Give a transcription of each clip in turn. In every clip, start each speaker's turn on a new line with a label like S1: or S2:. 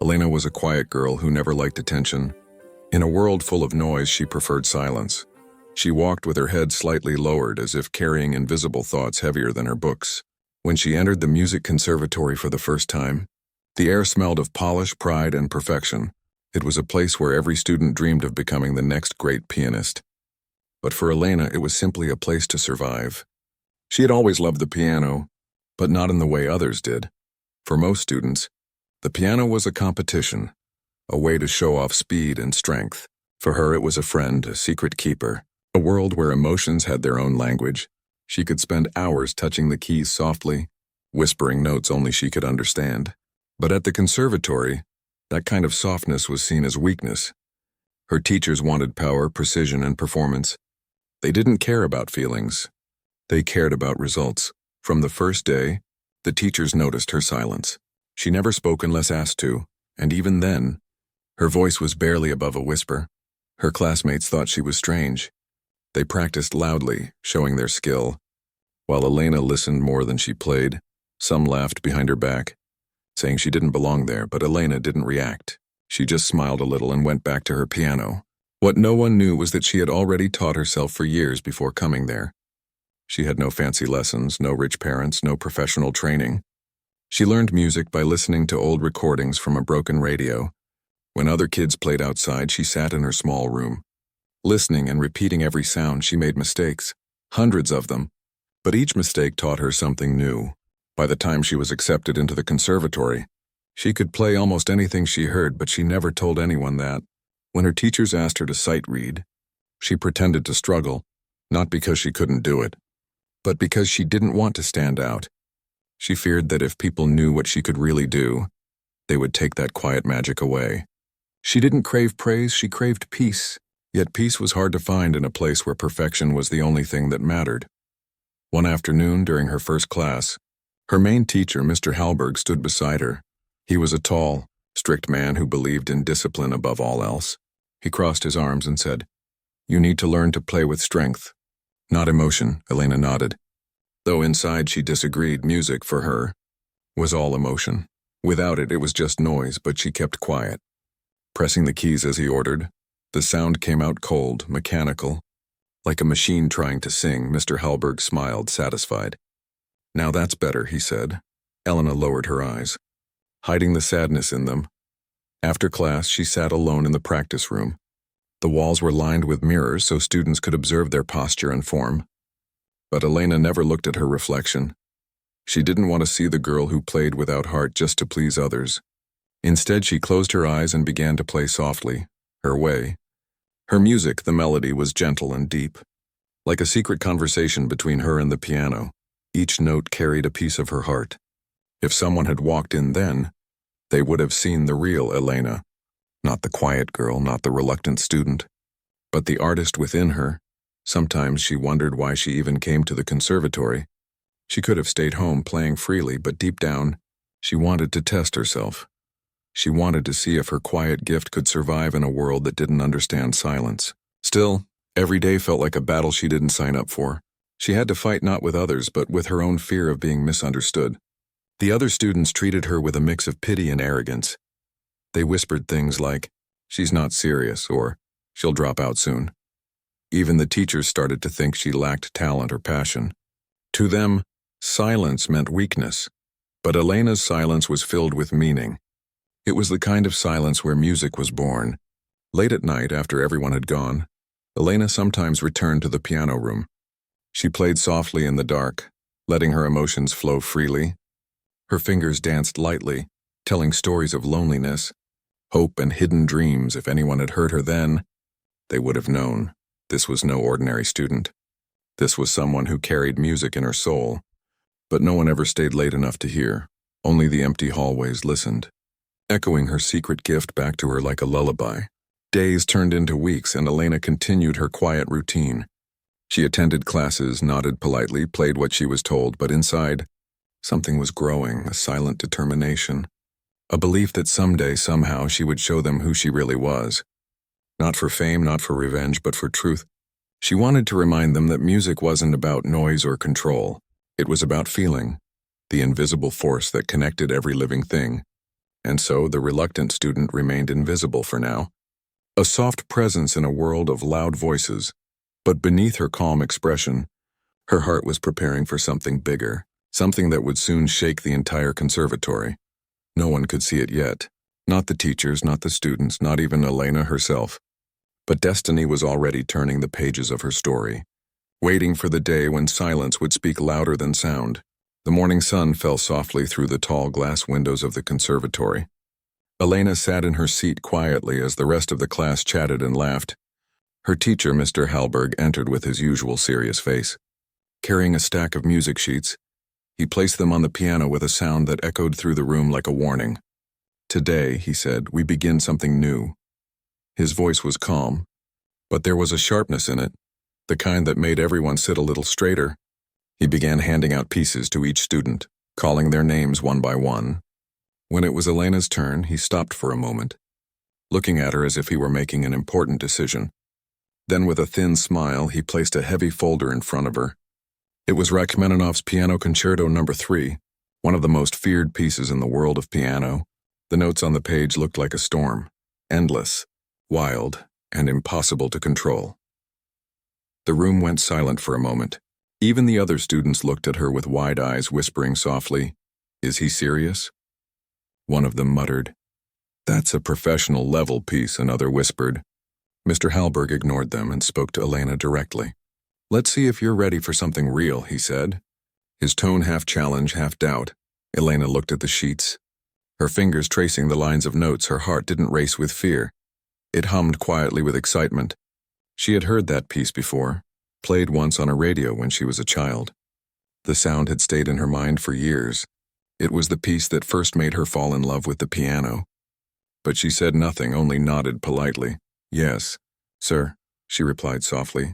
S1: Elena was a quiet girl who never liked attention. In a world full of noise, she preferred silence. She walked with her head slightly lowered, as if carrying invisible thoughts heavier than her books. When she entered the music conservatory for the first time, the air smelled of polish, pride, and perfection. It was a place where every student dreamed of becoming the next great pianist. But for Elena, it was simply a place to survive. She had always loved the piano, but not in the way others did. For most students, the piano was a competition, a way to show off speed and strength. For her, it was a friend, a secret keeper, a world where emotions had their own language. She could spend hours touching the keys softly, whispering notes only she could understand. But at the conservatory, that kind of softness was seen as weakness. Her teachers wanted power, precision, and performance. They didn't care about feelings. They cared about results. From the first day, the teachers noticed her silence. She never spoke unless asked to, and even then, her voice was barely above a whisper. Her classmates thought she was strange. They practiced loudly, showing their skill. While Elena listened more than she played, some laughed behind her back, saying she didn't belong there, but Elena didn't react. She just smiled a little and went back to her piano. What no one knew was that she had already taught herself for years before coming there. She had no fancy lessons, no rich parents, no professional training. She learned music by listening to old recordings from a broken radio. When other kids played outside, she sat in her small room. Listening and repeating every sound, she made mistakes, hundreds of them. But each mistake taught her something new. By the time she was accepted into the conservatory, she could play almost anything she heard, but she never told anyone that. When her teachers asked her to sight read, she pretended to struggle, not because she couldn't do it, but because she didn't want to stand out. She feared that if people knew what she could really do, they would take that quiet magic away. She didn't crave praise, she craved peace. Yet peace was hard to find in a place where perfection was the only thing that mattered. One afternoon during her first class, her main teacher, Mr. Hallberg, stood beside her. He was a tall, strict man who believed in discipline above all else. He crossed his arms and said, "You need to learn to play with strength, not emotion." Elena nodded. Though inside she disagreed, music, for her, was all emotion. Without it, it was just noise, but she kept quiet. Pressing the keys as he ordered, the sound came out cold, mechanical, like a machine trying to sing. Mr. Hallberg smiled, satisfied. "Now that's better," he said. Elena lowered her eyes, hiding the sadness in them. After class, she sat alone in the practice room. The walls were lined with mirrors so students could observe their posture and form. But Elena never looked at her reflection. She didn't want to see the girl who played without heart just to please others. Instead, she closed her eyes and began to play softly, her way. Her music, the melody, was gentle and deep, like a secret conversation between her and the piano. Each note carried a piece of her heart. If someone had walked in then, they would have seen the real Elena, not the quiet girl, not the reluctant student, but the artist within her. Sometimes she wondered why she even came to the conservatory. She could have stayed home playing freely, but deep down, she wanted to test herself. She wanted to see if her quiet gift could survive in a world that didn't understand silence. Still, every day felt like a battle she didn't sign up for. She had to fight not with others, but with her own fear of being misunderstood. The other students treated her with a mix of pity and arrogance. They whispered things like, "She's not serious," or "She'll drop out soon." Even the teachers started to think she lacked talent or passion. To them, silence meant weakness. But Elena's silence was filled with meaning. It was the kind of silence where music was born. Late at night, after everyone had gone, Elena sometimes returned to the piano room. She played softly in the dark, letting her emotions flow freely. Her fingers danced lightly, telling stories of loneliness, hope, and hidden dreams. If anyone had heard her then, they would have known this was no ordinary student. This was someone who carried music in her soul. But no one ever stayed late enough to hear. Only the empty hallways listened, echoing her secret gift back to her like a lullaby. Days turned into weeks, and Elena continued her quiet routine. She attended classes, nodded politely, played what she was told, but inside, something was growing, a silent determination. A belief that someday, somehow, she would show them who she really was. Not for fame, not for revenge, but for truth. She wanted to remind them that music wasn't about noise or control. It was about feeling, the invisible force that connected every living thing. and so the reluctant student remained invisible for now. A soft presence in a world of loud voices, but beneath her calm expression, her heart was preparing for something bigger, something that would soon shake the entire conservatory. No one could see it yet, not the teachers, not the students, not even Elena herself. But destiny was already turning the pages of her story, waiting for the day when silence would speak louder than sound. The morning sun fell softly through the tall glass windows of the conservatory. Elena sat in her seat quietly as the rest of the class chatted and laughed. Her teacher, Mr. Hallberg, entered with his usual serious face. Carrying a stack of music sheets, he placed them on the piano with a sound that echoed through the room like a warning. "Today," he said, "we begin something new." His voice was calm, but there was a sharpness in it, the kind that made everyone sit a little straighter. He began handing out pieces to each student, calling their names one by one. When it was Elena's turn, he stopped for a moment, looking at her as if he were making an important decision. Then with a thin smile, he placed a heavy folder in front of her. It was Rachmaninoff's Piano Concerto No. 3, one of the most feared pieces in the world of piano. The notes on the page looked like a storm, endless, wild, and impossible to control. The room went silent for a moment. Even the other students looked at her with wide eyes, whispering softly, "Is he serious?" One of them muttered, "That's a professional level piece," another whispered. Mr. Hallberg ignored them and spoke to Elena directly. "Let's see if you're ready for something real," he said. His tone half challenge, half doubt. Elena looked at the sheets. Her fingers tracing the lines of notes, her heart didn't race with fear. It hummed quietly with excitement. She had heard that piece before, played once on a radio when she was a child. The sound had stayed in her mind for years. It was the piece that first made her fall in love with the piano. But she said nothing, only nodded politely. "Yes, sir," she replied softly.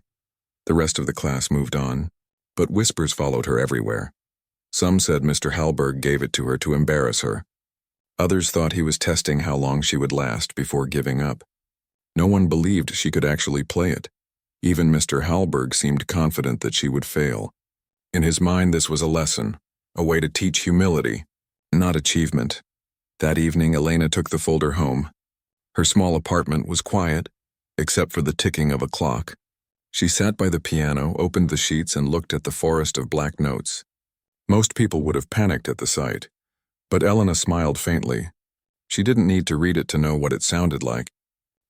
S1: The rest of the class moved on, but whispers followed her everywhere. Some said Mr. Hallberg gave it to her to embarrass her. Others thought he was testing how long she would last before giving up. No one believed she could actually play it. Even Mr. Hallberg seemed confident that she would fail. In his mind, this was a lesson, a way to teach humility, not achievement. That evening, Elena took the folder home. Her small apartment was quiet, except for the ticking of a clock. She sat by the piano, opened the sheets, and looked at the forest of black notes. Most people would have panicked at the sight, but Elena smiled faintly. She didn't need to read it to know what it sounded like.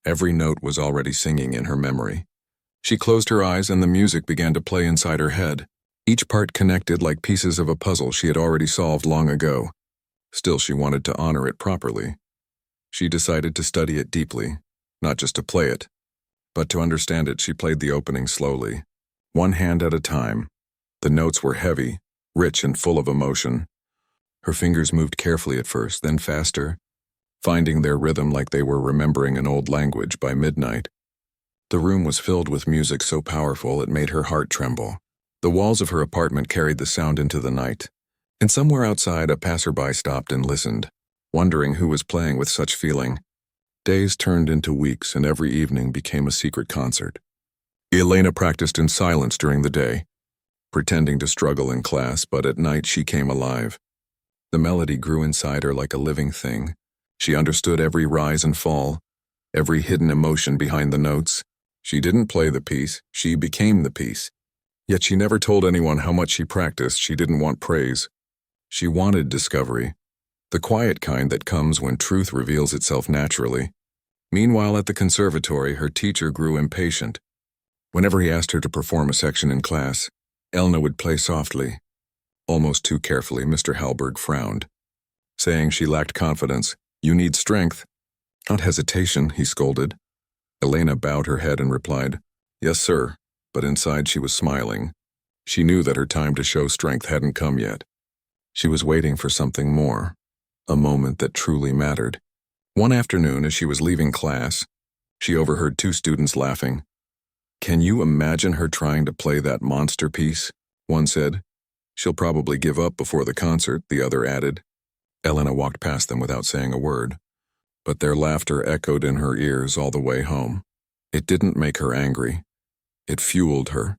S1: Every note was already singing in her memory. She closed her eyes and the music began to play inside her head, each part connected like pieces of a puzzle she had already solved long ago. Still, she wanted to honor it properly. She decided to study it deeply, not just to play it, but to understand it. She played the opening slowly, one hand at a time. The notes were heavy, rich, and full of emotion. Her fingers moved carefully at first, then faster, finding their rhythm like they were remembering an old language. By midnight, the room was filled with music so powerful it made her heart tremble. The walls of her apartment carried the sound into the night, and somewhere outside a passerby stopped and listened, wondering who was playing with such feeling. Days turned into weeks, and every evening became a secret concert. Elena practiced in silence during the day, pretending to struggle in class, but at night she came alive. The melody grew inside her like a living thing. She understood every rise and fall, every hidden emotion behind the notes. She didn't play the piece, she became the piece. Yet she never told anyone how much she practiced. She didn't want praise. She wanted discovery, the quiet kind that comes when truth reveals itself naturally. Meanwhile, at the conservatory, her teacher grew impatient. Whenever he asked her to perform a section in class, Elena would play softly. Almost too carefully, Mr. Hallberg frowned, saying she lacked confidence. "You need strength, not hesitation," he scolded. Elena bowed her head and replied, "Yes, sir," but inside she was smiling. She knew that her time to show strength hadn't come yet. She was waiting for something more, a moment that truly mattered. One afternoon, as she was leaving class, she overheard two students laughing. "Can you imagine her trying to play that monster piece?" one said. "She'll probably give up before the concert," the other added. Elena walked past them without saying a word, but their laughter echoed in her ears all the way home. It didn't make her angry. It fueled her.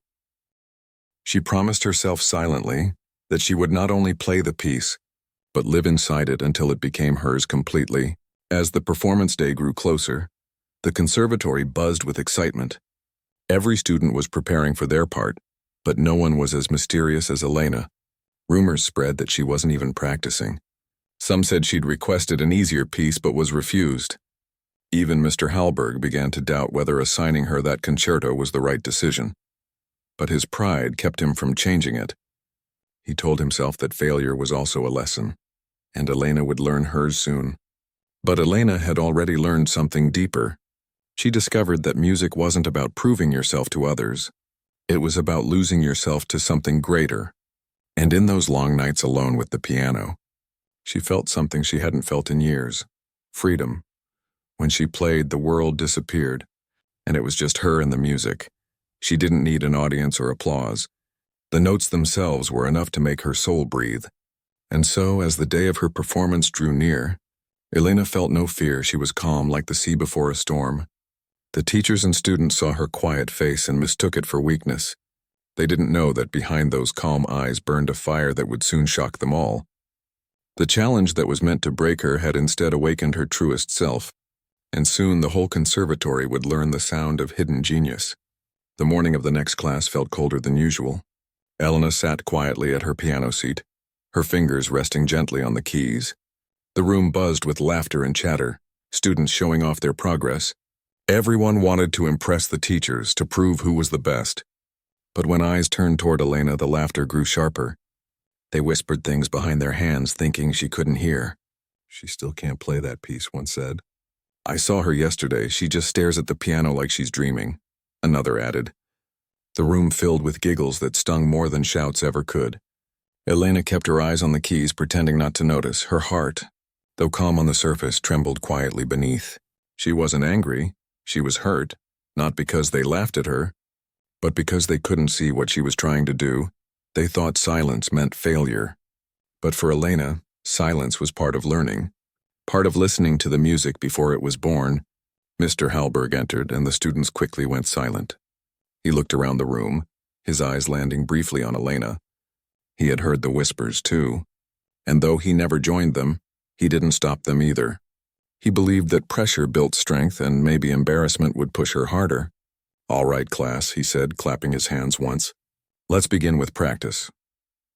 S1: She promised herself silently that she would not only play the piece, but live inside it until it became hers completely. As the performance day grew closer, the conservatory buzzed with excitement. Every student was preparing for their part, but no one was as mysterious as Elena. Rumors spread that she wasn't even practicing. Some said she'd requested an easier piece but was refused. Even Mr. Hallberg began to doubt whether assigning her that concerto was the right decision. But his pride kept him from changing it. He told himself that failure was also a lesson, and Elena would learn hers soon. But Elena had already learned something deeper. She discovered that music wasn't about proving yourself to others. It was about losing yourself to something greater. And in those long nights alone with the piano, she felt something she hadn't felt in years: freedom. When she played, the world disappeared, and it was just her and the music. She didn't need an audience or applause. The notes themselves were enough to make her soul breathe. And so, as the day of her performance drew near, Elena felt no fear. She was calm like the sea before a storm. The teachers and students saw her quiet face and mistook it for weakness. They didn't know that behind those calm eyes burned a fire that would soon shock them all. The challenge that was meant to break her had instead awakened her truest self, and soon the whole conservatory would learn the sound of hidden genius. The morning of the next class felt colder than usual. Elena sat quietly at her piano seat, her fingers resting gently on the keys. The room buzzed with laughter and chatter, students showing off their progress. Everyone wanted to impress the teachers, to prove who was the best. But when eyes turned toward Elena, the laughter grew sharper. They whispered things behind their hands, thinking she couldn't hear. "She still can't play that piece," one said. "I saw her yesterday. She just stares at the piano like she's dreaming," another added. The room filled with giggles that stung more than shouts ever could. Elena kept her eyes on the keys, pretending not to notice. Her heart, though calm on the surface, trembled quietly beneath. She wasn't angry. She was hurt, not because they laughed at her, but because they couldn't see what she was trying to do. They thought silence meant failure. But for Elena, silence was part of learning, part of listening to the music before it was born. Mr. Hallberg entered, and the students quickly went silent. He looked around the room, his eyes landing briefly on Elena. He had heard the whispers, too, and though he never joined them, he didn't stop them either. He believed that pressure built strength, and maybe embarrassment would push her harder. "All right, class," he said, clapping his hands once. "Let's begin with practice."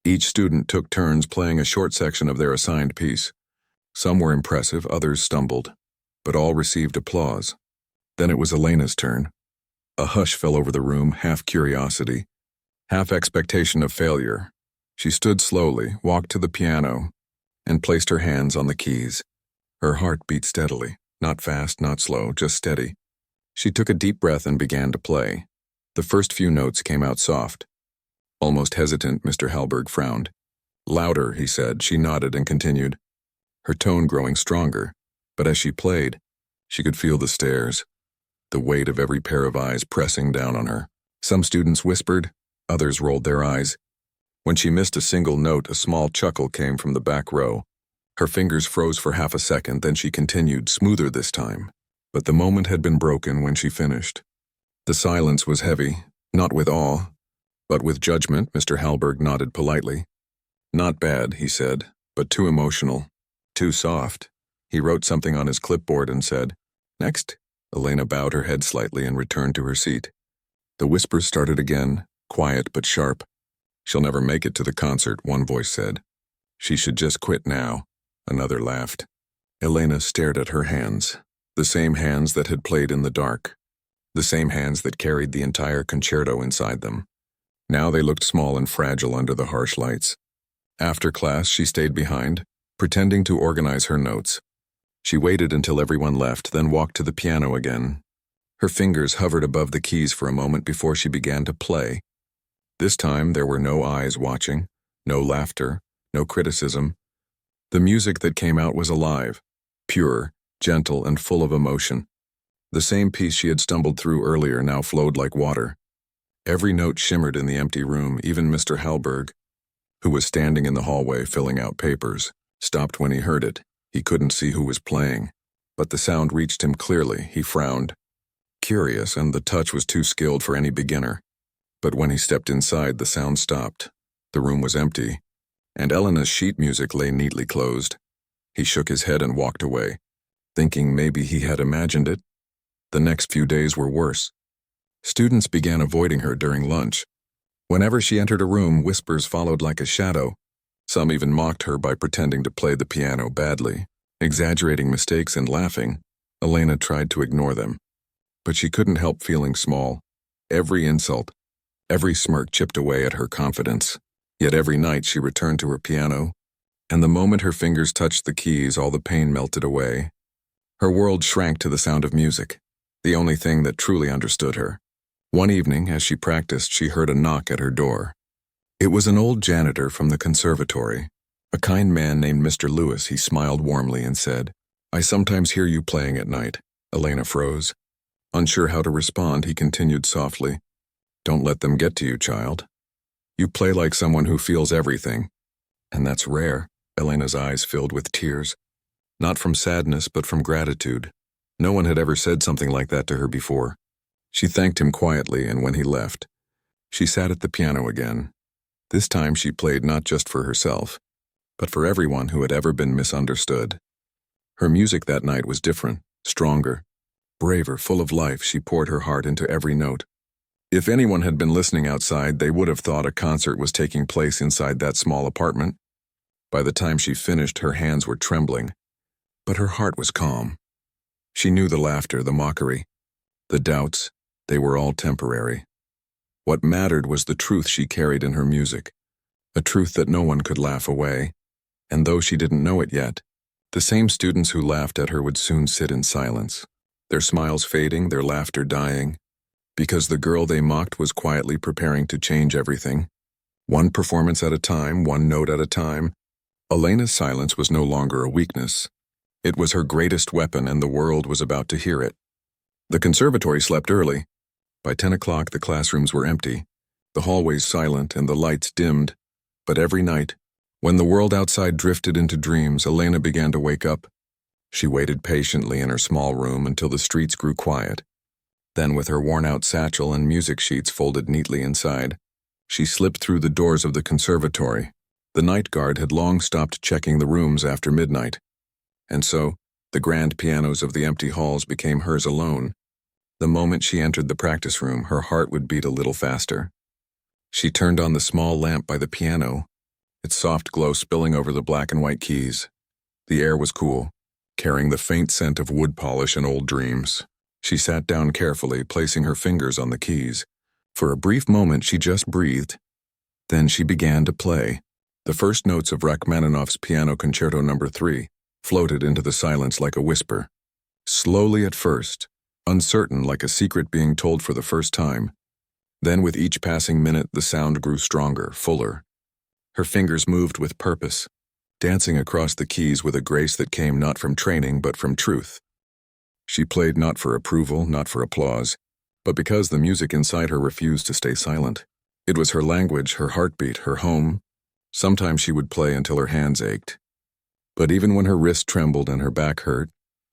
S1: Each student took turns playing a short section of their assigned piece. Some were impressive, others stumbled, but all received applause. Then it was Elena's turn. A hush fell over the room, half curiosity, half expectation of failure. She stood slowly, walked to the piano, and placed her hands on the keys. Her heart beat steadily, not fast, not slow, just steady. She took a deep breath and began to play. The first few notes came out soft. Almost hesitant, Mr. Hallberg frowned. "Louder," he said. She nodded and continued, her tone growing stronger. But as she played, she could feel the stares, the weight of every pair of eyes pressing down on her. Some students whispered, others rolled their eyes. When she missed a single note, a small chuckle came from the back row. Her fingers froze for half a second, then she continued, smoother this time. But the moment had been broken when she finished. The silence was heavy, not with awe, but with judgment. Mr. Hallberg nodded politely. "Not bad," he said, "but too emotional, too soft." He wrote something on his clipboard and said, "Next." Elena bowed her head slightly and returned to her seat. The whispers started again, quiet but sharp. "She'll never make it to the concert," one voice said. "She should just quit now," another laughed. Elena stared at her hands, the same hands that had played in the dark, the same hands that carried the entire concerto inside them. Now they looked small and fragile under the harsh lights. After class, she stayed behind, pretending to organize her notes. She waited until everyone left, then walked to the piano again. Her fingers hovered above the keys for a moment before she began to play. This time there were no eyes watching, no laughter, no criticism. The music that came out was alive, pure, gentle, and full of emotion. The same piece she had stumbled through earlier now flowed like water. Every note shimmered in the empty room. Even Mr. Hallberg, who was standing in the hallway filling out papers, stopped when he heard it. He couldn't see who was playing, but the sound reached him clearly. He frowned, curious, and the touch was too skilled for any beginner. But when he stepped inside, the sound stopped. The room was empty. and Elena's sheet music lay neatly closed. He shook his head and walked away, thinking maybe he had imagined it. The next few days were worse. Students began avoiding her during lunch. Whenever she entered a room, whispers followed like a shadow. Some even mocked her by pretending to play the piano badly. Exaggerating mistakes and laughing, Elena tried to ignore them. But she couldn't help feeling small. Every insult, every smirk chipped away at her confidence. Yet every night she returned to her piano, and the moment her fingers touched the keys, all the pain melted away. Her world shrank to the sound of music, the only thing that truly understood her. One evening, as she practiced, she heard a knock at her door. It was an old janitor from the conservatory, a kind man named Mr. Lewis. He smiled warmly and said, "I sometimes hear you playing at night." Elena froze. Unsure how to respond, he continued softly, "Don't let them get to you, child. You play like someone who feels everything, and that's rare." Elena's eyes filled with tears, not from sadness but from gratitude. No one had ever said something like that to her before. She thanked him quietly, and when he left, she sat at the piano again. This time she played not just for herself, but for everyone who had ever been misunderstood. Her music that night was different, stronger, braver, full of life. She poured her heart into every note. If anyone had been listening outside, they would have thought a concert was taking place inside that small apartment. By the time she finished, her hands were trembling, but her heart was calm. She knew the laughter, the mockery, the doubts, they were all temporary. What mattered was the truth she carried in her music, a truth that no one could laugh away. And though she didn't know it yet, the same students who laughed at her would soon sit in silence, their smiles fading, their laughter dying, because the girl they mocked was quietly preparing to change everything. One performance at a time, one note at a time. Elena's silence was no longer a weakness. It was her greatest weapon, and the world was about to hear it. The conservatory slept early. By 10 o'clock, the classrooms were empty, the hallways silent, and the lights dimmed. But every night, when the world outside drifted into dreams, Elena began to wake up. She waited patiently in her small room until the streets grew quiet. Then, with her worn-out satchel and music sheets folded neatly inside, she slipped through the doors of the conservatory. The night guard had long stopped checking the rooms after midnight. And so, the grand pianos of the empty halls became hers alone. The moment she entered the practice room, her heart would beat a little faster. She turned on the small lamp by the piano, its soft glow spilling over the black and white keys. The air was cool, carrying the faint scent of wood polish and old dreams. She sat down carefully, placing her fingers on the keys. For a brief moment, she just breathed. Then she began to play. The first notes of Rachmaninoff's Piano Concerto No. 3 floated into the silence like a whisper. Slowly at first, uncertain, like a secret being told for the first time. Then with each passing minute, the sound grew stronger, fuller. Her fingers moved with purpose, dancing across the keys with a grace that came not from training but from truth. She played not for approval, not for applause, but because the music inside her refused to stay silent. It was her language, her heartbeat, her home. Sometimes she would play until her hands ached. But even when her wrist trembled and her back hurt,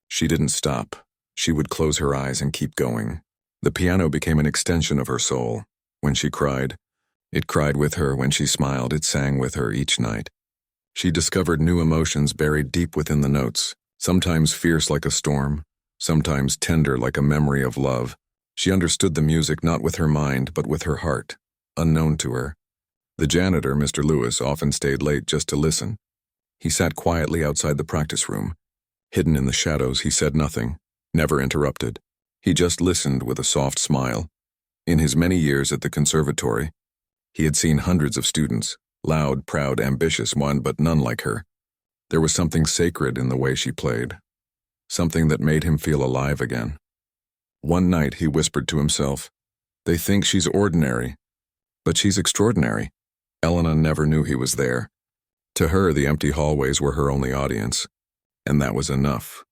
S1: she didn't stop. She would close her eyes and keep going. The piano became an extension of her soul. When she cried, it cried with her. When she smiled, it sang with her each night. She discovered new emotions buried deep within the notes, sometimes fierce like a storm, sometimes tender like a memory of love. She understood the music not with her mind but with her heart, unknown to her. The janitor, Mr. Lewis, often stayed late just to listen. He sat quietly outside the practice room. Hidden in the shadows, he said nothing, never interrupted. He just listened with a soft smile. In his many years at the conservatory, he had seen hundreds of students, loud, proud, ambitious, one, but none like her. There was something sacred in the way she played, something that made him feel alive again. One night he whispered to himself, "They think she's ordinary, but she's extraordinary." Elena never knew he was there. To her, the empty hallways were her only audience, and that was enough.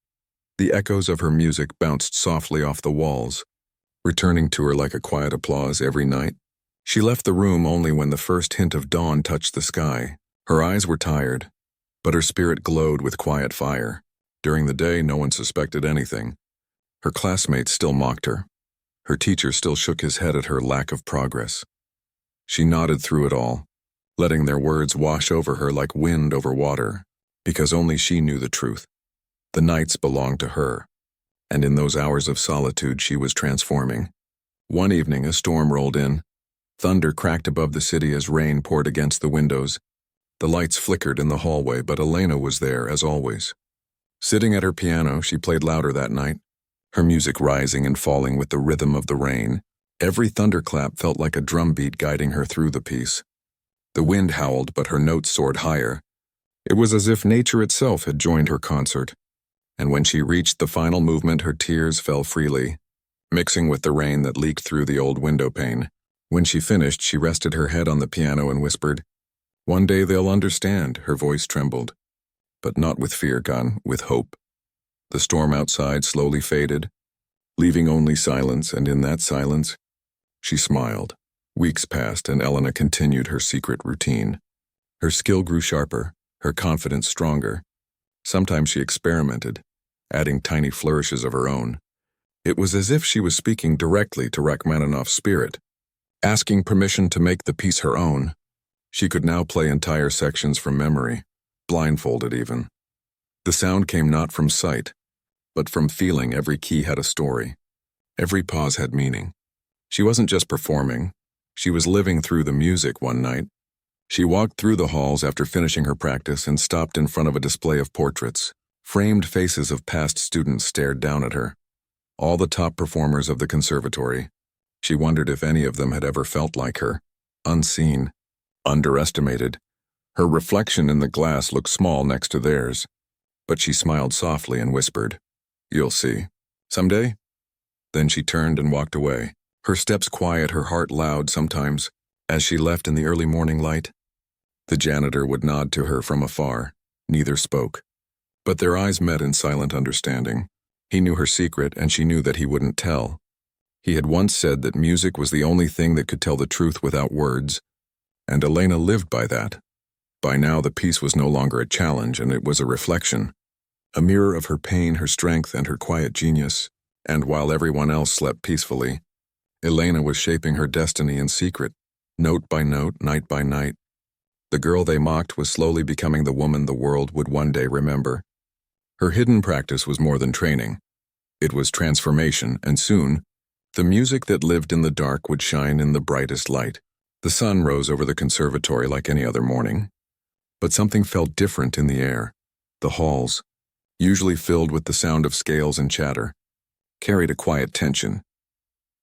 S1: The echoes of her music bounced softly off the walls, returning to her like a quiet applause every night. She left the room only when the first hint of dawn touched the sky. Her eyes were tired, but her spirit glowed with quiet fire. During the day, no one suspected anything. Her classmates still mocked her. Her teacher still shook his head at her lack of progress. She nodded through it all, letting their words wash over her like wind over water, because only she knew the truth. The nights belonged to her, and in those hours of solitude she was transforming. One evening a storm rolled in. Thunder cracked above the city as rain poured against the windows. The lights flickered in the hallway, but Elena was there, as always. Sitting at her piano, she played louder that night, her music rising and falling with the rhythm of the rain. Every thunderclap felt like a drumbeat guiding her through the piece. The wind howled, but her notes soared higher. It was as if nature itself had joined her concert. And when she reached the final movement, her tears fell freely, mixing with the rain that leaked through the old window pane. When she finished, she rested her head on the piano and whispered, "One day they'll understand," her voice trembled. But not with fear gone, with hope. The storm outside slowly faded, leaving only silence, and in that silence, she smiled. Weeks passed, and Elena continued her secret routine. Her skill grew sharper, her confidence stronger. Sometimes she experimented, adding tiny flourishes of her own. It was as if she was speaking directly to Rachmaninoff's spirit, asking permission to make the piece her own. She could now play entire sections from memory, blindfolded even. The sound came not from sight, but from feeling. Every key had a story. Every pause had meaning. She wasn't just performing, she was living through the music. One night, she walked through the halls after finishing her practice and stopped in front of a display of portraits. Framed faces of past students stared down at her, all the top performers of the conservatory. She wondered if any of them had ever felt like her, unseen, underestimated. Her reflection in the glass looked small next to theirs, but she smiled softly and whispered, "You'll see. Someday?" Then she turned and walked away, her steps quiet, her heart loud sometimes. As she left in the early morning light, the janitor would nod to her from afar. Neither spoke, but their eyes met in silent understanding. He knew her secret, and she knew that he wouldn't tell. He had once said that music was the only thing that could tell the truth without words, and Elena lived by that. By now the piece was no longer a challenge, and it was a reflection, a mirror of her pain, her strength, and her quiet genius. And while everyone else slept peacefully, Elena was shaping her destiny in secret, note by note, night by night. The girl they mocked was slowly becoming the woman the world would one day remember. Her hidden practice was more than training. It was transformation, and soon, the music that lived in the dark would shine in the brightest light. The sun rose over the conservatory like any other morning, but something felt different in the air. The halls, usually filled with the sound of scales and chatter, carried a quiet tension.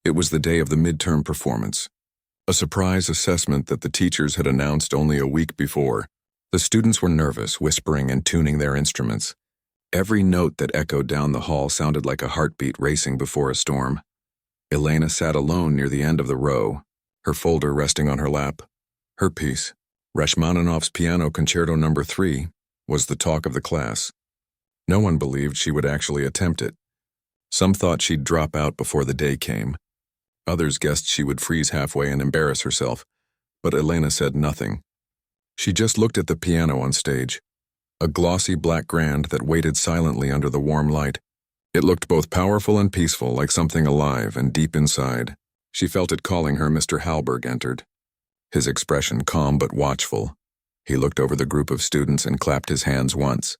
S1: It was the day of the midterm performance, a surprise assessment that the teachers had announced only a week before. The students were nervous, whispering and tuning their instruments. Every note that echoed down the hall sounded like a heartbeat racing before a storm. Elena sat alone near the end of the row, her folder resting on her lap. Her piece, Rachmaninoff's Piano Concerto No. 3, was the talk of the class. No one believed she would actually attempt it. Some thought she'd drop out before the day came. Others guessed she would freeze halfway and embarrass herself, but Elena said nothing. She just looked at the piano on stage, a glossy black grand that waited silently under the warm light. It looked both powerful and peaceful, like something alive, and deep inside, she felt it calling her. Mr. Hallberg entered, his expression calm but watchful. He looked over the group of students and clapped his hands once.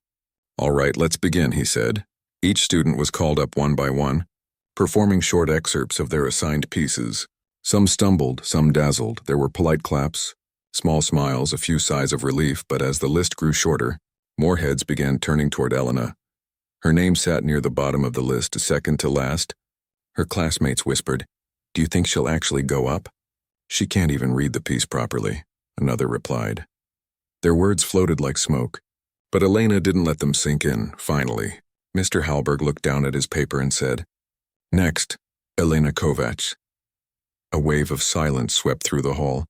S1: "All right, let's begin," he said. Each student was called up one by one, performing short excerpts of their assigned pieces. Some stumbled, some dazzled. There were polite claps, small smiles, a few sighs of relief, but as the list grew shorter, more heads began turning toward Elena. Her name sat near the bottom of the list, second to last. Her classmates whispered, "Do you think she'll actually go up?" "She can't even read the piece properly," another replied. Their words floated like smoke, but Elena didn't let them sink in. Finally, Mr. Hallberg looked down at his paper and said, "Next, Elena Kovacs." A wave of silence swept through the hall.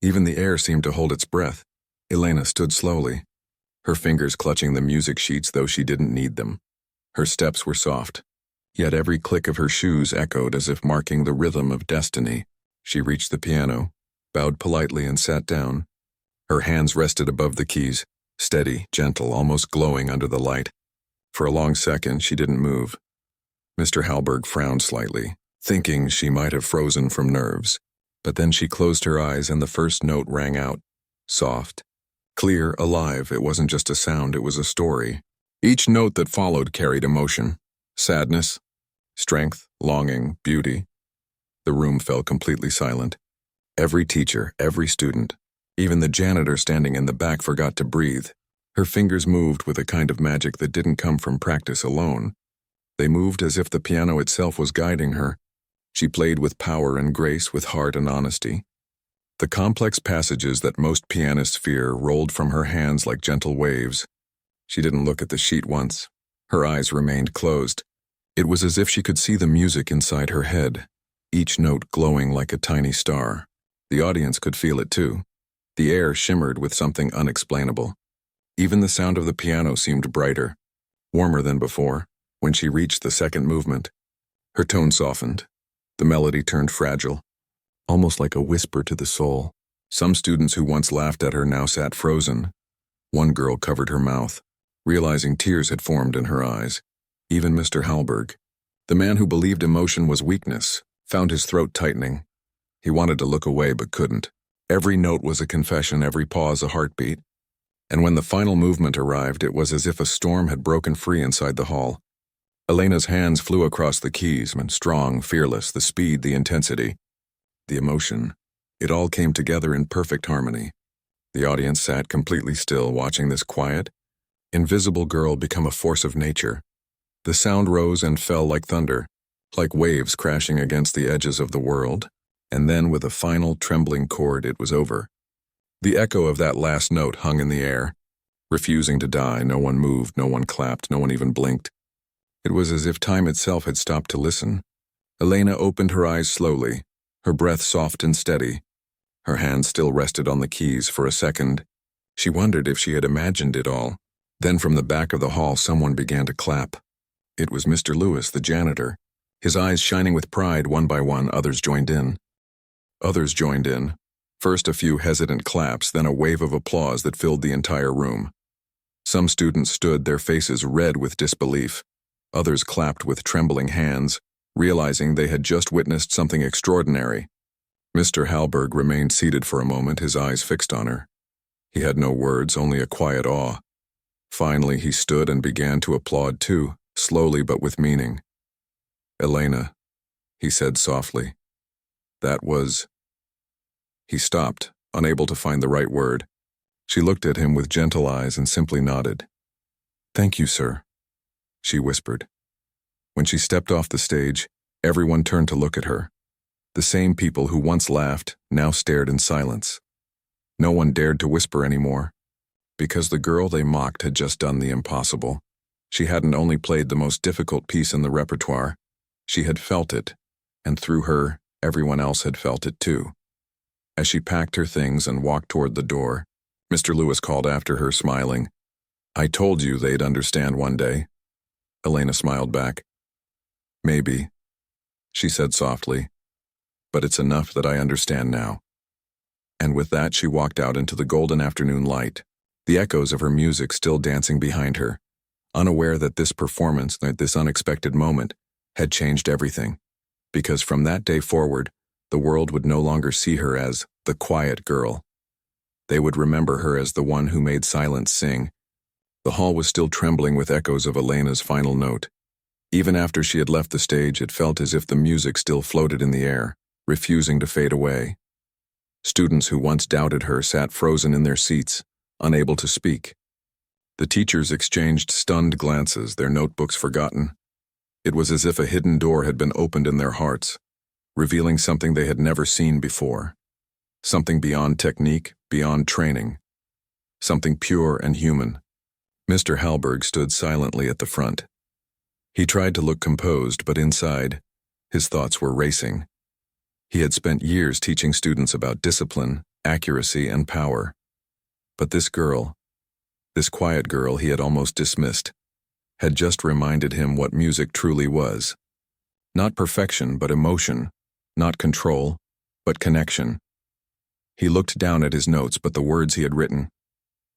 S1: Even the air seemed to hold its breath. Elena stood slowly, her fingers clutching the music sheets though she didn't need them. Her steps were soft, yet every click of her shoes echoed as if marking the rhythm of destiny. She reached the piano, bowed politely, and sat down. Her hands rested above the keys, steady, gentle, almost glowing under the light. For a long second, she didn't move. Mr. Hallberg frowned slightly, thinking she might have frozen from nerves. But then she closed her eyes and the first note rang out, soft, clear, alive. It wasn't just a sound, it was a story. Each note that followed carried emotion, sadness, strength, longing, beauty. The room fell completely silent. Every teacher, every student, even the janitor standing in the back forgot to breathe. Her fingers moved with a kind of magic that didn't come from practice alone. They moved as if the piano itself was guiding her. She played with power and grace, with heart and honesty. The complex passages that most pianists fear rolled from her hands like gentle waves. She didn't look at the sheet once. Her eyes remained closed. It was as if she could see the music inside her head, each note glowing like a tiny star. The audience could feel it too. The air shimmered with something unexplainable. Even the sound of the piano seemed brighter, warmer than before. When she reached the second movement, her tone softened. The melody turned fragile, almost like a whisper to the soul. Some students who once laughed at her now sat frozen. One girl covered her mouth, realizing tears had formed in her eyes. Even Mr. Hallberg, the man who believed emotion was weakness, found his throat tightening. He wanted to look away but couldn't. Every note was a confession, every pause a heartbeat. And when the final movement arrived, it was as if a storm had broken free inside the hall. Elena's hands flew across the keys, strong, fearless, the speed, the intensity, the emotion. It all came together in perfect harmony. The audience sat completely still, watching this quiet, invisible girl become a force of nature. The sound rose and fell like thunder, like waves crashing against the edges of the world. And then, with a final trembling chord, it was over. The echo of that last note hung in the air, refusing to die. No one moved, no one clapped, no one even blinked. It was as if time itself had stopped to listen. Elena opened her eyes slowly, her breath soft and steady. Her hands still rested on the keys. For a second, she wondered if she had imagined it all. Then from the back of the hall someone began to clap. It was Mr. Lewis, the janitor. His eyes shining with pride. One by one, others joined in. First a few hesitant claps, then a wave of applause that filled the entire room. Some students stood, their faces red with disbelief. Others clapped with trembling hands, realizing they had just witnessed something extraordinary. Mr. Hallberg remained seated for a moment, his eyes fixed on her. He had no words, only a quiet awe. Finally, he stood and began to applaud too, slowly but with meaning. "Elena," he said softly. "That was—" He stopped, unable to find the right word. She looked at him with gentle eyes and simply nodded. "Thank you, sir," she whispered. When she stepped off the stage, everyone turned to look at her. The same people who once laughed now stared in silence. No one dared to whisper anymore, because the girl they mocked had just done the impossible. She hadn't only played the most difficult piece in the repertoire, she had felt it, and through her, everyone else had felt it too. As she packed her things and walked toward the door, Mr. Lewis called after her, smiling, "I told you they'd understand one day." Elena smiled back. "Maybe," she said softly, "but it's enough that I understand now." And with that, she walked out into the golden afternoon light, the echoes of her music still dancing behind her, unaware that this performance, that this unexpected moment, had changed everything. Because from that day forward, the world would no longer see her as the quiet girl. They would remember her as the one who made silence sing. The hall was still trembling with echoes of Elena's final note. Even after she had left the stage, it felt as if the music still floated in the air, refusing to fade away. Students who once doubted her sat frozen in their seats, unable to speak. The teachers exchanged stunned glances, their notebooks forgotten. It was as if a hidden door had been opened in their hearts, revealing something they had never seen before. Something beyond technique, beyond training. Something pure and human. Mr. Hallberg stood silently at the front. He tried to look composed, but inside, his thoughts were racing. He had spent years teaching students about discipline, accuracy, and power. But this girl, this quiet girl he had almost dismissed, had just reminded him what music truly was. Not perfection, but emotion. Not control, but connection. He looked down at his notes, but the words he had written,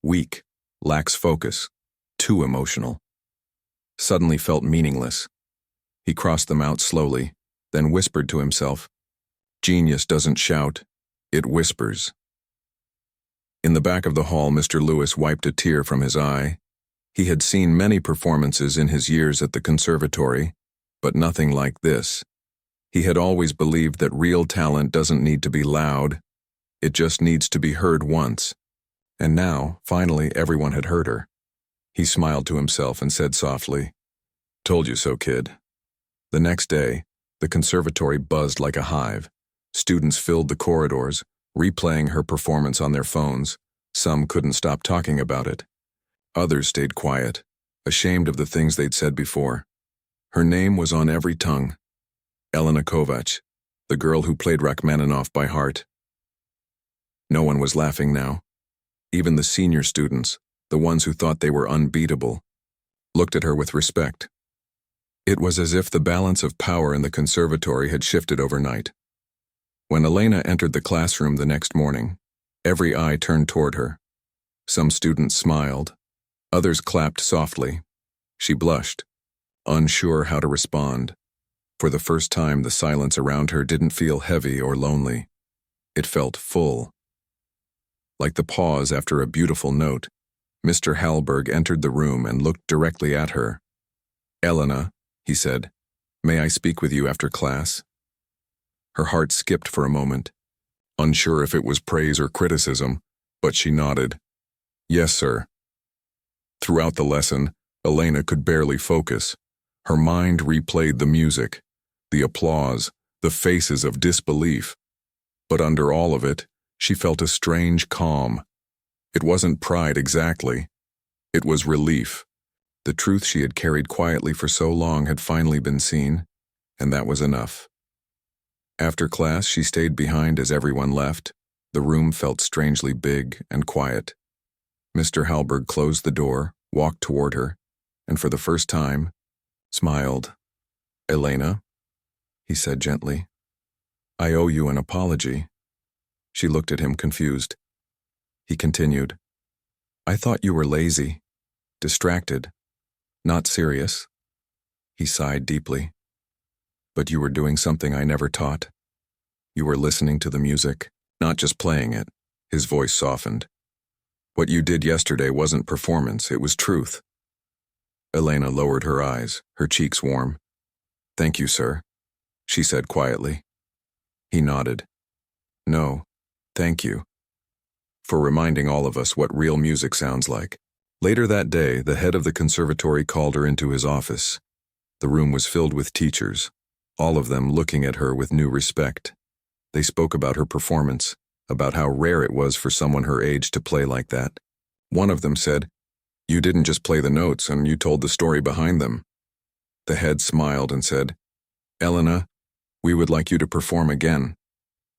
S1: weak, lacks focus, too emotional, suddenly felt meaningless. He crossed them out slowly, then whispered to himself, "Genius doesn't shout, it whispers." In the back of the hall, Mr. Lewis wiped a tear from his eye. He had seen many performances in his years at the conservatory, but nothing like this. He had always believed that real talent doesn't need to be loud, it just needs to be heard once. And now, finally, everyone had heard her. He smiled to himself and said softly, "Told you so, kid." The next day, the conservatory buzzed like a hive. Students filled the corridors, replaying her performance on their phones. Some couldn't stop talking about it. Others stayed quiet, ashamed of the things they'd said before. Her name was on every tongue. Elena Kovac, the girl who played Rachmaninoff by heart. No one was laughing now. Even the senior students, the ones who thought they were unbeatable, looked at her with respect. It was as if the balance of power in the conservatory had shifted overnight. When Elena entered the classroom the next morning, every eye turned toward her. Some students smiled, others clapped softly. She blushed, unsure how to respond. For the first time, the silence around her didn't feel heavy or lonely. It felt full. Like the pause after a beautiful note, Mr. Hallberg entered the room and looked directly at her. "Elena," he said, "may I speak with you after class?" Her heart skipped for a moment, unsure if it was praise or criticism, but she nodded. "Yes, sir." Throughout the lesson, Elena could barely focus. Her mind replayed the music, the applause, the faces of disbelief. But under all of it, she felt a strange calm. It wasn't pride exactly. It was relief. The truth she had carried quietly for so long had finally been seen, and that was enough. After class, she stayed behind as everyone left. The room felt strangely big and quiet. Mr. Hallberg closed the door, walked toward her, and for the first time, smiled. "Elena," he said gently, "I owe you an apology." She looked at him confused. He continued, "I thought you were lazy, distracted, not serious." He sighed deeply. "But you were doing something I never taught. You were listening to the music, not just playing it." His voice softened. "What you did yesterday wasn't performance, it was truth." Elena lowered her eyes, her cheeks warm. "Thank you, sir," she said quietly. He nodded. "No, thank you for reminding all of us what real music sounds like." Later that day, the head of the conservatory called her into his office. The room was filled with teachers, all of them looking at her with new respect. They spoke about her performance, about how rare it was for someone her age to play like that. One of them said, "You didn't just play the notes, and you told the story behind them." The head smiled and said, "Elena, we would like you to perform again."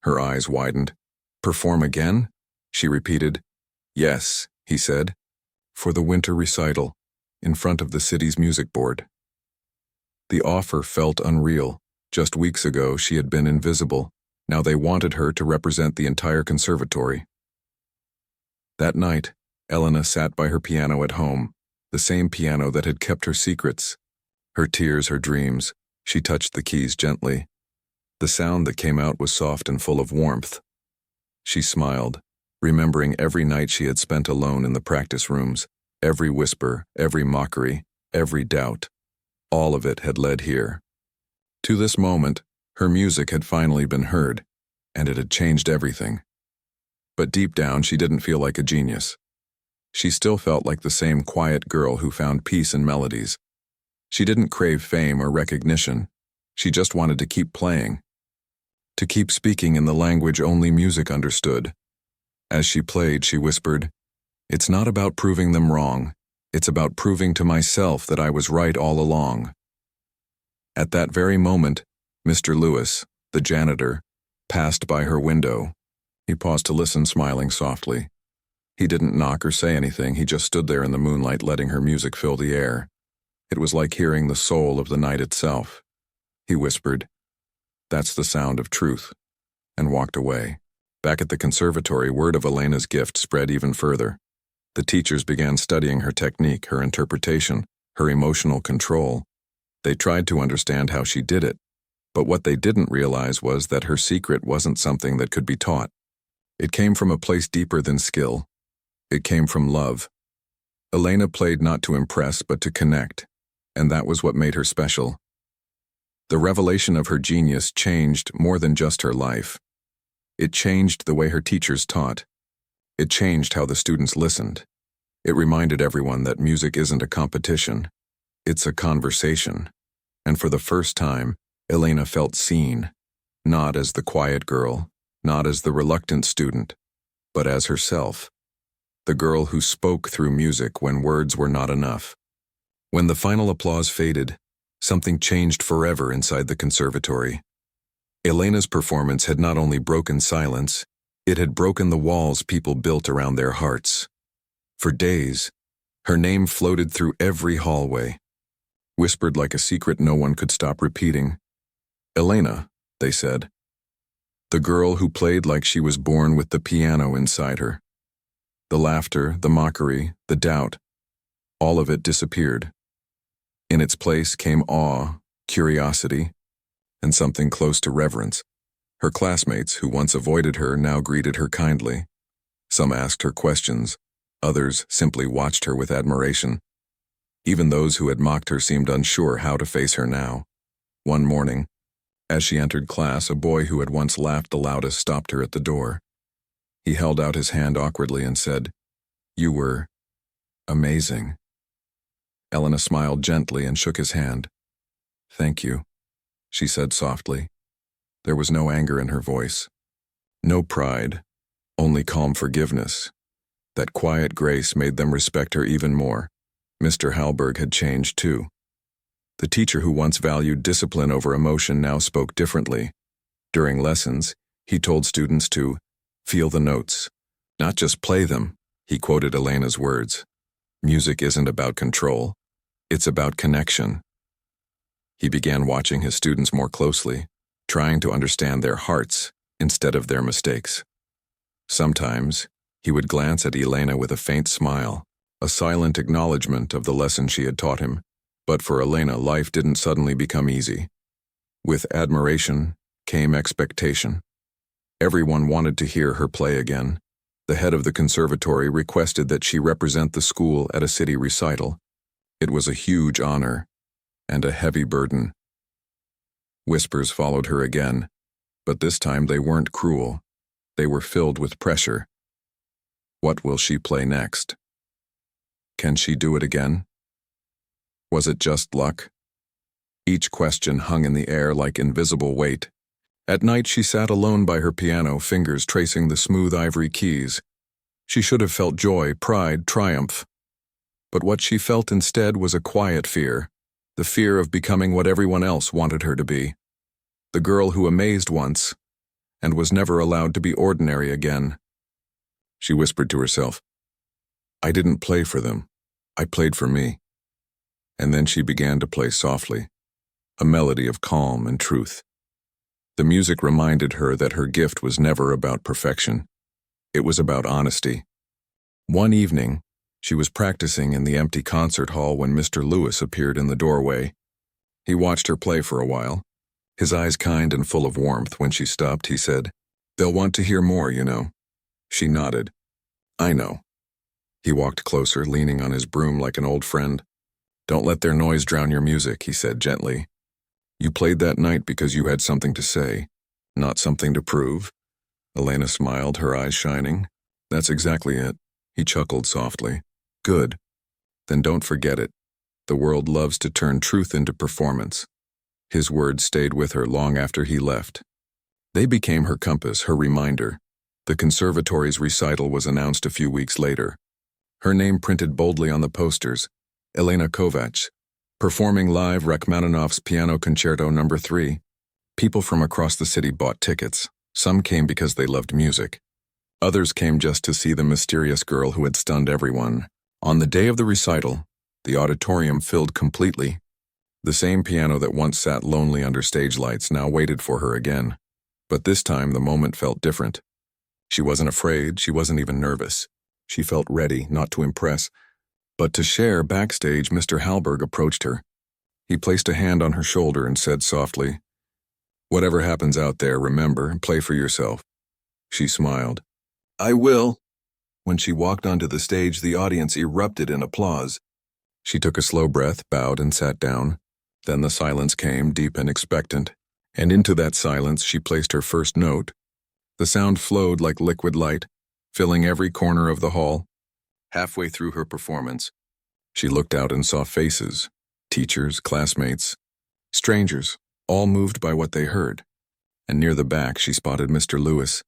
S1: Her eyes widened. "Perform again?" she repeated. "Yes," he said, "for the winter recital, in front of the city's music board." The offer felt unreal. Just weeks ago, she had been invisible. Now they wanted her to represent the entire conservatory. That night, Elena sat by her piano at home, the same piano that had kept her secrets. Her tears, her dreams, she touched the keys gently. The sound that came out was soft and full of warmth. She smiled, remembering every night she had spent alone in the practice rooms, every whisper, every mockery, every doubt. All of it had led here. To this moment, her music had finally been heard, and it had changed everything. But deep down, she didn't feel like a genius. She still felt like the same quiet girl who found peace in melodies. She didn't crave fame or recognition. She just wanted to keep playing, to keep speaking in the language only music understood. As she played, she whispered, "It's not about proving them wrong. It's about proving to myself that I was right all along." At that very moment, Mr. Lewis, the janitor, passed by her window. He paused to listen, smiling softly. He didn't knock or say anything, he just stood there in the moonlight letting her music fill the air. It was like hearing the soul of the night itself. He whispered, "That's the sound of truth," and walked away. Back at the conservatory, word of Elena's gift spread even further. The teachers began studying her technique, her interpretation, her emotional control. They tried to understand how she did it, but what they didn't realize was that her secret wasn't something that could be taught. It came from a place deeper than skill, It came from love. Elena played not to impress but to connect, and that was what made her special. The revelation of her genius changed more than just her life. It changed the way her teachers taught. It changed how the students listened. It reminded everyone that music isn't a competition. It's a conversation. And for the first time, Elena felt seen, not as the quiet girl, not as the reluctant student, but as herself. The girl who spoke through music when words were not enough. When the final applause faded, something changed forever inside the conservatory. Elena's performance had not only broken silence, it had broken the walls people built around their hearts. For days, her name floated through every hallway, whispered like a secret no one could stop repeating. Elena, they said. The girl who played like she was born with the piano inside her. The laughter, the mockery, the doubt, all of it disappeared. In its place came awe, curiosity, and something close to reverence. Her classmates, who once avoided her, now greeted her kindly. Some asked her questions, others simply watched her with admiration. Even those who had mocked her seemed unsure how to face her now. One morning, as she entered class, a boy who had once laughed the loudest stopped her at the door. He held out his hand awkwardly and said, "You were amazing." Elena smiled gently and shook his hand. "Thank you," she said softly. There was no anger in her voice. No pride, only calm forgiveness. That quiet grace made them respect her even more. Mr. Hallberg had changed too. The teacher who once valued discipline over emotion now spoke differently. During lessons, he told students to feel the notes, not just play them. He quoted Elena's words. Music isn't about control. It's about connection. He began watching his students more closely, trying to understand their hearts instead of their mistakes. Sometimes, he would glance at Elena with a faint smile, a silent acknowledgement of the lesson she had taught him. But for Elena, life didn't suddenly become easy. With admiration came expectation. Everyone wanted to hear her play again. The head of the conservatory requested that she represent the school at a city recital. It was a huge honor and a heavy burden. Whispers followed her again, but this time they weren't cruel. They were filled with pressure. What will she play next? Can she do it again? Was it just luck? Each question hung in the air like invisible weight. At night she sat alone by her piano, fingers tracing the smooth ivory keys. She should have felt joy, pride, triumph. But what she felt instead was a quiet fear, the fear of becoming what everyone else wanted her to be. The girl who amazed once, and was never allowed to be ordinary again. She whispered to herself, "I didn't play for them, I played for me." And then she began to play softly, a melody of calm and truth. The music reminded her that her gift was never about perfection. It was about honesty. One evening, she was practicing in the empty concert hall when Mr. Lewis appeared in the doorway. He watched her play for a while, his eyes kind and full of warmth. When she stopped, he said, "They'll want to hear more, you know." She nodded. "I know." He walked closer, leaning on his broom like an old friend. "Don't let their noise drown your music," he said gently. "You played that night because you had something to say, not something to prove." Elena smiled, her eyes shining. "That's exactly it." He chuckled softly. "Good. Then don't forget it. The world loves to turn truth into performance." His words stayed with her long after he left. They became her compass, her reminder. The conservatory's recital was announced a few weeks later. Her name printed boldly on the posters, Elena Kovacs, performing live Rachmaninoff's Piano Concerto No. 3. People from across the city bought tickets. Some came because they loved music. Others came just to see the mysterious girl who had stunned everyone. On the day of the recital, the auditorium filled completely. The same piano that once sat lonely under stage lights now waited for her again. But this time the moment felt different. She wasn't afraid, she wasn't even nervous. She felt ready, not to impress, but to share. Backstage, Mr. Hallberg approached her. He placed a hand on her shoulder and said softly, "Whatever happens out there, remember, play for yourself." She smiled. "I will." When she walked onto the stage, the audience erupted in applause. She took a slow breath, bowed, and sat down. Then the silence came, deep and expectant, and into that silence she placed her first note. The sound flowed like liquid light, filling every corner of the hall. Halfway through her performance, she looked out and saw faces, teachers, classmates, strangers, all moved by what they heard. And near the back she spotted Mr. Lewis,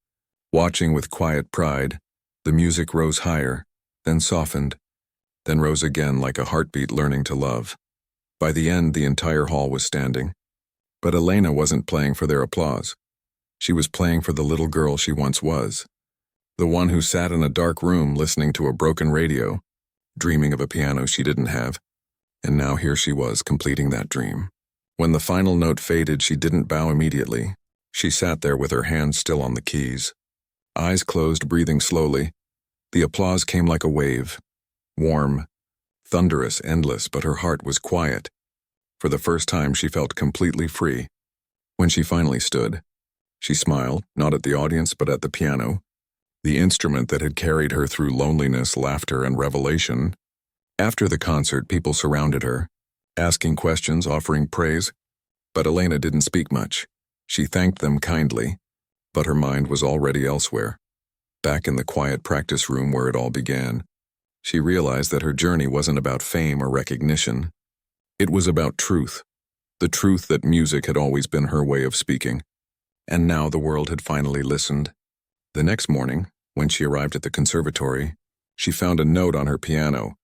S1: watching with quiet pride. The music rose higher, then softened, then rose again like a heartbeat learning to love. By the end, the entire hall was standing. But Elena wasn't playing for their applause. She was playing for the little girl she once was. The one who sat in a dark room listening to a broken radio, dreaming of a piano she didn't have. And now here she was, completing that dream. When the final note faded, she didn't bow immediately. She sat there with her hands still on the keys. Eyes closed, breathing slowly. The applause came like a wave. Warm, thunderous, endless, but her heart was quiet. For the first time, she felt completely free. When she finally stood, she smiled, not at the audience, but at the piano, the instrument that had carried her through loneliness, laughter, and revelation. After the concert, people surrounded her, asking questions, offering praise. But Elena didn't speak much. She thanked them kindly, but her mind was already elsewhere. Back in the quiet practice room where it all began, she realized that her journey wasn't about fame or recognition. It was about truth, the truth that music had always been her way of speaking. And now the world had finally listened. The next morning, when she arrived at the conservatory, she found a note on her piano.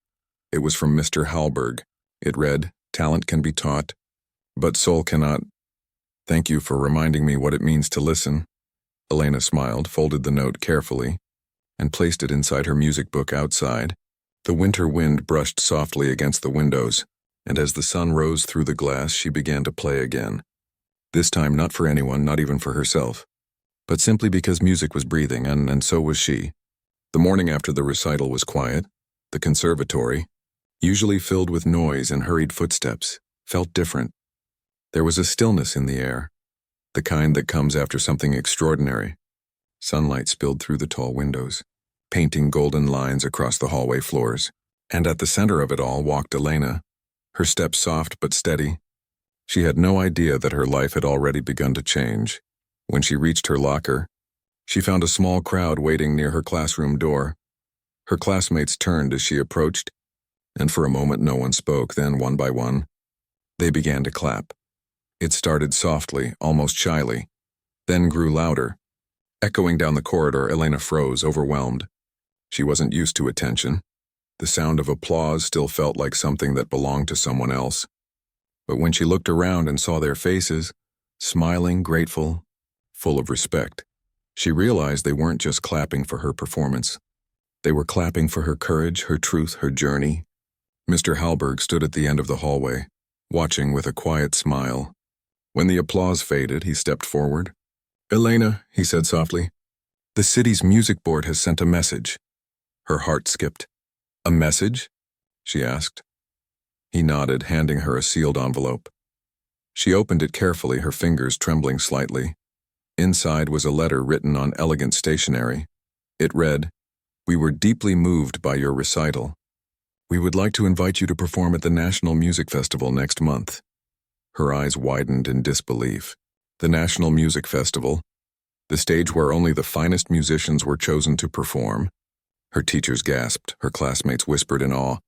S1: It was from Mr. Hallberg. It read, "Talent can be taught, but soul cannot. Thank you for reminding me what it means to listen." Elena smiled, folded the note carefully, and placed it inside her music book outside. The winter wind brushed softly against the windows, and as the sun rose through the glass, she began to play again. This time not for anyone, not even for herself, but simply because music was breathing, and so was she. The morning after the recital was quiet. The conservatory, usually filled with noise and hurried footsteps, felt different. There was a stillness in the air, the kind that comes after something extraordinary. Sunlight spilled through the tall windows, painting golden lines across the hallway floors. And at the center of it all walked Elena, her steps soft but steady. She had no idea that her life had already begun to change. When she reached her locker, she found a small crowd waiting near her classroom door. Her classmates turned as she approached, and for a moment no one spoke. Then, one by one, they began to clap. It started softly, almost shyly, then grew louder. Echoing down the corridor, Elena froze, overwhelmed. She wasn't used to attention. The sound of applause still felt like something that belonged to someone else. But when she looked around and saw their faces, smiling, grateful, full of respect, she realized they weren't just clapping for her performance. They were clapping for her courage, her truth, her journey. Mr. Hallberg stood at the end of the hallway, watching with a quiet smile. When the applause faded, he stepped forward. "Elena," he said softly, "the city's music board has sent a message." Her heart skipped. "A message?" she asked. He nodded, handing her a sealed envelope. She opened it carefully, her fingers trembling slightly. Inside was a letter written on elegant stationery. It read, "We were deeply moved by your recital. We would like to invite you to perform at the National Music Festival next month." Her eyes widened in disbelief. The National Music Festival, the stage where only the finest musicians were chosen to perform. Her teachers gasped, her classmates whispered in awe.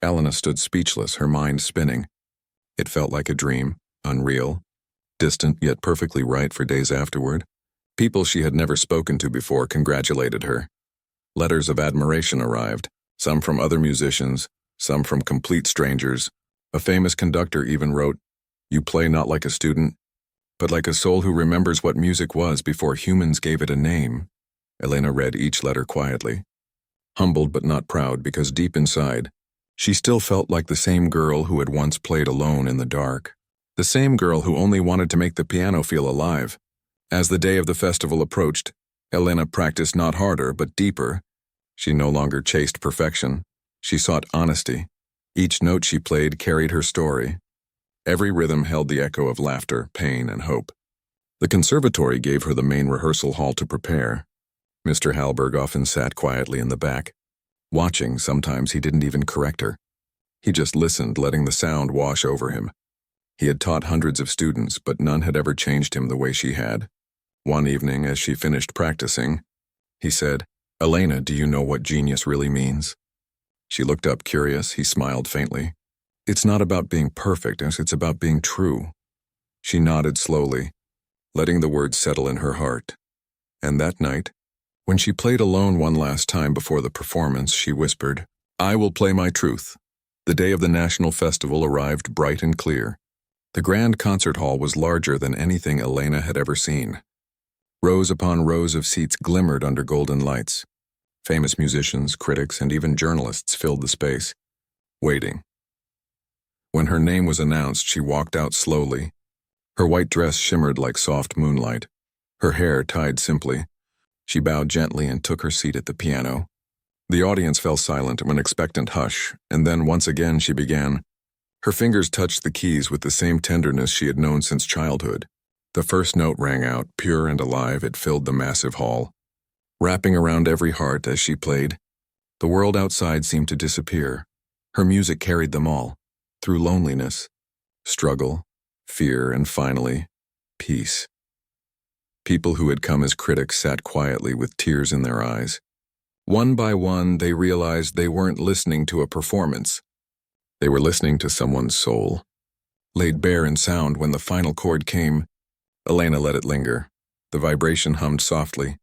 S1: Elena stood speechless, her mind spinning. It felt like a dream, unreal, distant yet perfectly right for days afterward. People she had never spoken to before congratulated her. Letters of admiration arrived, some from other musicians, some from complete strangers. A famous conductor even wrote, "You play not like a student, but like a soul who remembers what music was before humans gave it a name." Elena read each letter quietly, humbled but not proud, because deep inside, she still felt like the same girl who had once played alone in the dark. The same girl who only wanted to make the piano feel alive. As the day of the festival approached, Elena practiced not harder but deeper. She no longer chased perfection. She sought honesty. Each note she played carried her story. Every rhythm held the echo of laughter, pain, and hope. The conservatory gave her the main rehearsal hall to prepare. Mr. Halberg often sat quietly in the back. Watching, sometimes he didn't even correct her. He just listened, letting the sound wash over him. He had taught hundreds of students, but none had ever changed him the way she had. One evening, as she finished practicing, he said, "Elena, do you know what genius really means?" She looked up curious. He smiled faintly. "It's not about being perfect, it's about being true." She nodded slowly, letting the words settle in her heart. And that night, when she played alone one last time before the performance, she whispered, "I will play my truth." The day of the national festival arrived bright and clear. The grand concert hall was larger than anything Elena had ever seen. Rows upon rows of seats glimmered under golden lights. Famous musicians, critics, and even journalists filled the space, waiting. When her name was announced, she walked out slowly. Her white dress shimmered like soft moonlight, her hair tied simply. She bowed gently and took her seat at the piano. The audience fell silent in an expectant hush, and then once again she began. Her fingers touched the keys with the same tenderness she had known since childhood. The first note rang out, pure and alive. It filled the massive hall, wrapping around every heart as she played. The world outside seemed to disappear. Her music carried them all, through loneliness, struggle, fear, and finally, peace. People who had come as critics sat quietly with tears in their eyes. One by one, they realized they weren't listening to a performance. They were listening to someone's soul. Laid bare in sound, when the final chord came, Elena let it linger. The vibration hummed softly,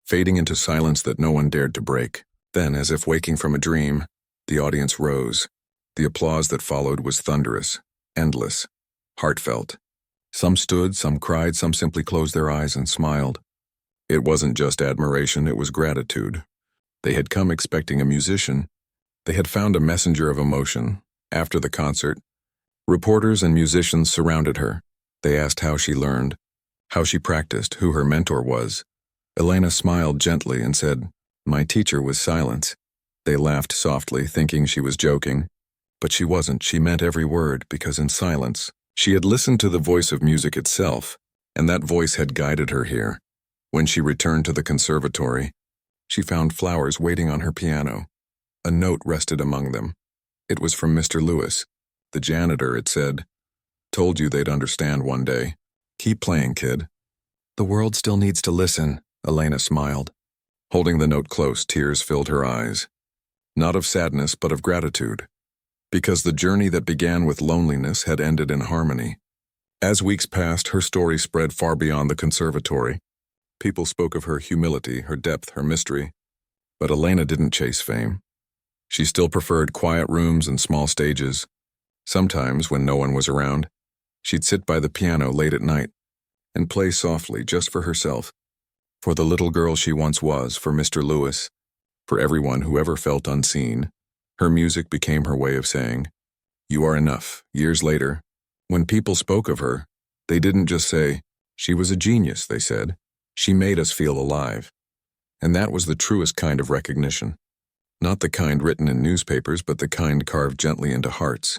S1: fading into silence that no one dared to break. Then, as if waking from a dream, the audience rose. The applause that followed was thunderous, endless, heartfelt. Some stood, some cried, some simply closed their eyes and smiled. It wasn't just admiration, it was gratitude. They had come expecting a musician. They had found a messenger of emotion. After the concert, reporters and musicians surrounded her. They asked how she learned, how she practiced, who her mentor was. Elena smiled gently and said, "My teacher was silence." They laughed softly, thinking she was joking. But she wasn't. She meant every word, because in silence, she had listened to the voice of music itself, and that voice had guided her here. When she returned to the conservatory, she found flowers waiting on her piano. A note rested among them. It was from Mr. Lewis. The janitor, it said, "Told you they'd understand one day. Keep playing, kid." "The world still needs to listen," Elena smiled. Holding the note close, tears filled her eyes. Not of sadness, but of gratitude. Because the journey that began with loneliness had ended in harmony. As weeks passed, her story spread far beyond the conservatory. People spoke of her humility, her depth, her mystery. But Elena didn't chase fame. She still preferred quiet rooms and small stages. Sometimes, when no one was around, she'd sit by the piano late at night and play softly just for herself, for the little girl she once was, for Mr. Lewis, for everyone who ever felt unseen. Her music became her way of saying, "You are enough." Years later, when people spoke of her, they didn't just say, "She was a genius," they said, "She made us feel alive." And that was the truest kind of recognition. Not the kind written in newspapers, but the kind carved gently into hearts.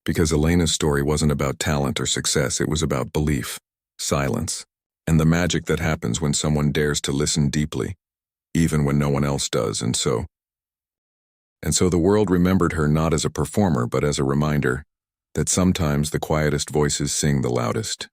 S1: Because Elena's story wasn't about talent or success, it was about belief, silence, and the magic that happens when someone dares to listen deeply, even when no one else does. And so the world remembered her not as a performer, but as a reminder that sometimes the quietest voices sing the loudest.